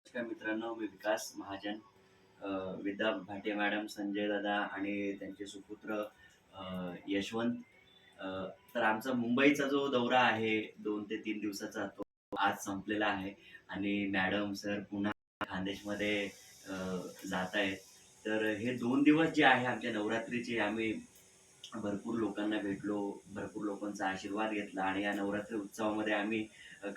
नमस्कार मित्रांनो, मी विकास महाजन. अ, विद्या भाटे मॅडम, संजय दादा आणि त्यांचे सुपुत्र अ, यशवंत. अ, तर आमचा मुंबईचा जो दौरा आहे 2 ते 3 दिवसाचा, तो आज संपलेला आहे आणि मॅडम, सर पुन्हा खान्देशमध्ये अ, जात आहेत. तर हे 2 दिवस जे आहे आमच्या नवरात्रीचे, आम्ही भरपूर लोकांना भेटलो, भरपूर लोकांचा आशीर्वाद घेतला आणि या नवरात्री उत्सवामध्ये आम्ही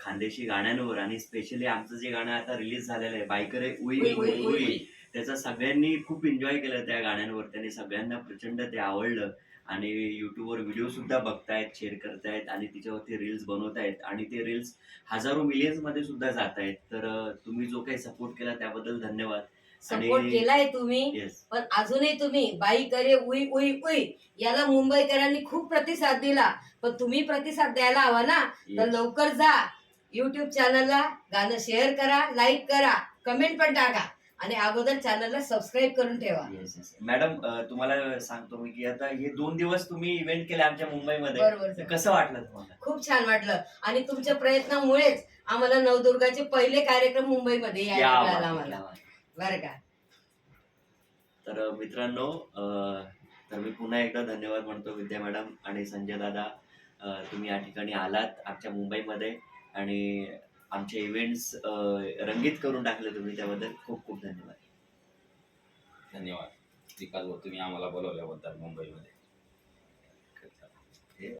खानदेशी गाण्यांवर आणि स्पेशली आमचं जे गाणं आता रिलीज झालेलं आहे, बायकर आहे उई उई, उई, उई उई, उई, उई. त्याचा सगळ्यांनी खूप एन्जॉय केलं त्या गाण्यांवर. त्याने सगळ्यांना प्रचंड ते आवडलं आणि YouTubeवर व्हिडिओसुद्धा बघतायत, शेअर करतायत आणि तिच्यावरती रील्स बनवतायत आणि ते रील्स हजारो मिलियन्समध्ये सुद्धा जातायत. तर तुम्ही जो काही सपोर्ट केला त्याबद्दल धन्यवाद. सपोर्ट आणि केलाय तुम्ही, येस. पण अजूनही तुम्ही बाई करे उई उई उई याला मुंबईकरांनी खूप प्रतिसाद दिला. पण तुम्ही प्रतिसाद द्यायला हवा ना. तर येस. लवकर जा YouTube चॅनलला, गाणं शेअर करा, लाईक करा, कमेंट पण टाका आणि अगोदर चॅनलला सबस्क्राईब करून ठेवा. Yes, yes. मॅडम, तुम्हाला सांगतो मी, की आता हे 2 दिवस तुम्ही इव्हेंट केले आमच्या मुंबईमध्ये. बरोबर तर सर. कसं वाटलं तुम्हाला? खूप छान वाटलं आणि तुमच्या प्रयत्नामुळेच आम्हाला नवदुर्गाचे पहिले कार्यक्रम मुंबईमध्ये क्या यायला बात मिळाला है! आम्हाला. क्या बात है! बरं का. तर मित्रांनो, तर मी पुन्हा एकदा धन्यवाद म्हणतो विद्या मॅडम आणि संजय दादा. तुम्ही या ठिकाणी आलात आमच्या मुंबईमध्ये आणि आमचे इव्हेंट्स रंगीत करून टाकले तुम्ही. त्याबद्दल खूप खूप धन्यवाद. धन्यवाद विकास भाऊ, तुम्ही आम्हाला बोलवल्याबद्दल मुंबईमध्ये. हे